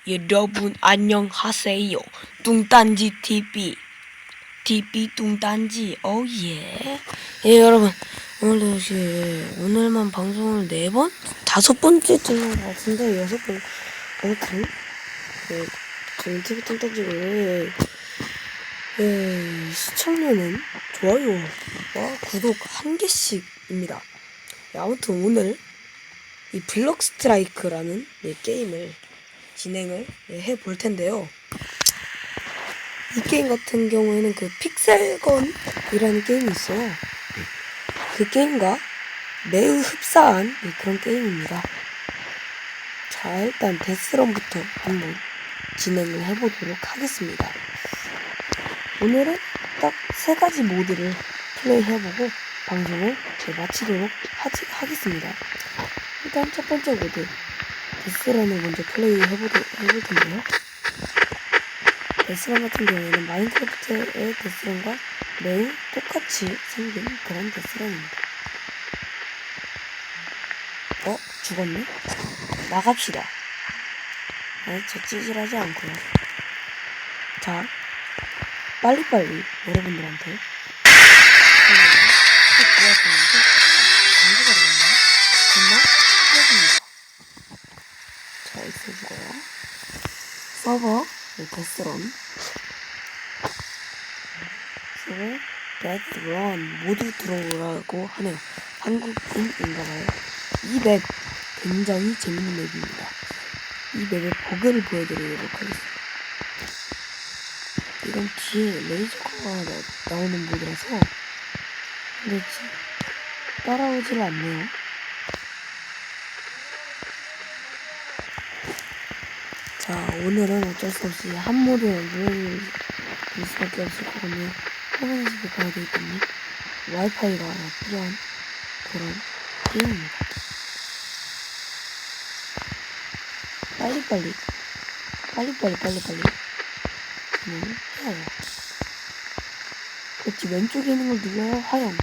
여러분 안녕하세요. 뚱딴지 TV 뚱딴지 오예. 예 여러분 오늘만 방송을 4번? 5번째 찍는 것 같은데 6번 아무튼 저는 TV 뚱딴지고요. 시청료는 좋아요와 구독 1개씩입니다. 아무튼 오늘 이 블록 스트라이크라는 게임을 진행을 해볼 텐데요. 이 게임 같은 경우에는 그 픽셀건이라는 게임이 있어요. 그 게임과 매우 흡사한 그런 게임입니다. 자, 일단 데스런부터 한번 진행을 해보도록 하겠습니다. 오늘은 딱 3가지 모드를 플레이해보고 방송을 마치도록 하겠습니다. 일단 첫 번째 모드 데스런을 먼저 플레이해볼 텐데요. 데스런 같은 경우에는 마인크래프트의 데스런과 매우 똑같이 생긴 그런 데스런입니다. 죽었네? 나갑시다. 저 찌질하지 않고요. 자, 빨리빨리 여러분들한테 구하시는데 강제가 되었나요? 됐나? 해줍니다. 자, 있어주고요. 서버 데스런 서버 데스런 모두 들어오라고 하네요. 한국인인가봐요. 이 맵 굉장히 재밌는 맵입니다. 이 맵의 버그를 보여드리도록 하겠습니다. 이건 뒤에 레이저가 나오는 모드라서 근데 따라오질 않네요. 자, 오늘은 어쩔 수 없이 한 모드를 보여드릴 수밖에 없을 것 같네요. 화면에 집에 가야 되기 때문에 와이파이가 필요한 그런 게임입니다. 빨리빨리 해야 해요. 그렇지, 왼쪽에 있는 걸 눌러야 화영.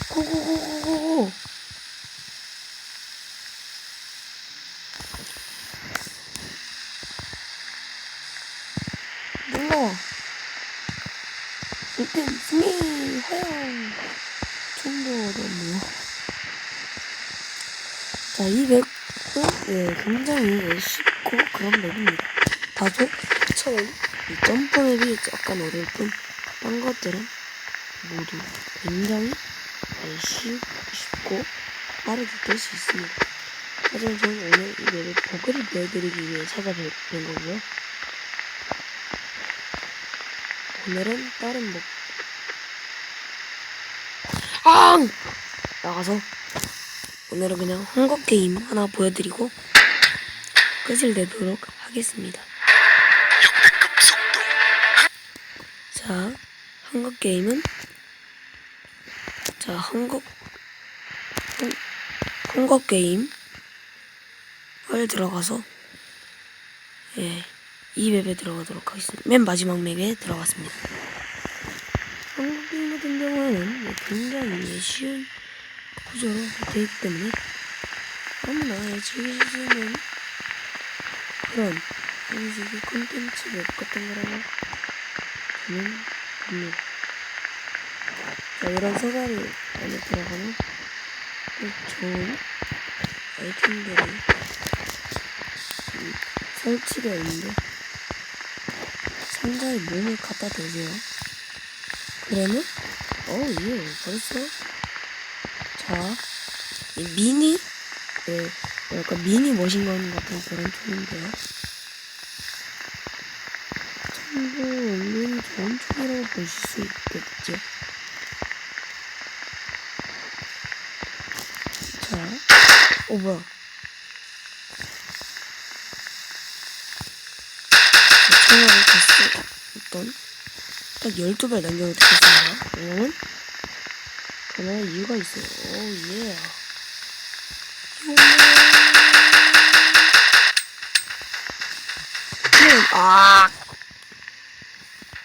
고고고고고. 눌러. 1등 승리 화영. 총도 얻었네요. 자, 이 맵은 굉장히 쉽고 그런 맵입니다. 다소 처음 이 점프 맵이 약간 어려울 뿐 딴 것들은 모두 굉장히 쉽고 빠르게 깰 수 있습니다. 하지만 저는 오늘 이 맵의 버그를 보여드리기 위해 찾아뵌 거고요. 오늘은 다른 나가서 오늘은 그냥 헝거게임 하나 보여드리고 끝을 내도록 하겠습니다. 자, 헝거게임은 헝거게임을 들어가서 이 맵에 들어가도록 하겠습니다. 맨 마지막 맵에 들어갔습니다. 헝거게임 같은 경우에는 굉장히 쉬운 구조로 되어 있기 때문에 아무나 즐기실 수 있는 그런 식의 콘텐츠 맵 같은 거라고 저는 봅니다. 자, 이런 서버를 안에 들어가면 좋은 아이템들이 설치되어 있는데 상자에 몸을 갖다 대세요. 그러면 벌써 자, 이 미니 약간 미니 머신건 같은 그런 총인데요. 참고 은근히 좋은 총이라고 보실 수 있겠죠. 자, 뭐야? 총알을 어떤 딱 12발 남겨놓도록 했습니다. 왜냐면 그만한 이유가 있어요. 예.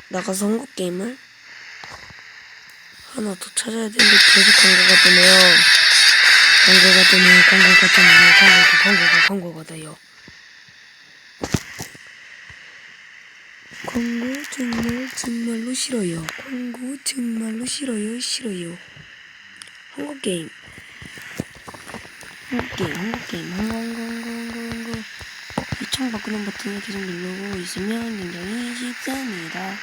나가서 한국 게임을 하나 더 찾아야 되는데 계속 광고가 뜨네요. 광고가 뜨네요. 광고가 돼요. 광고 정말로 싫어요. 광고 정말로 싫어요. 한국게임. 시청 바꾸는 버튼을 계속 누르고 있으면 굉장히 쉽습니다.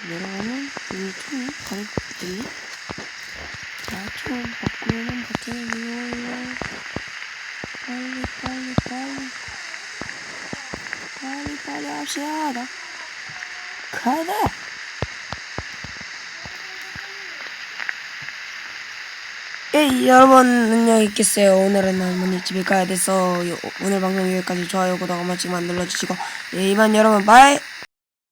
내려가면 여기 총이 가렵거든요. 자, 총 바꾸는 버튼을 눌러요. 빨리 합시다. 가자! 에이, 여러분 안녕히 있겠어요. 오늘은 할머니 집에 가야 돼서 오늘 방송 여기까지 좋아요 구독 한 번씩만 눌러주시고 이만 여러분 바이.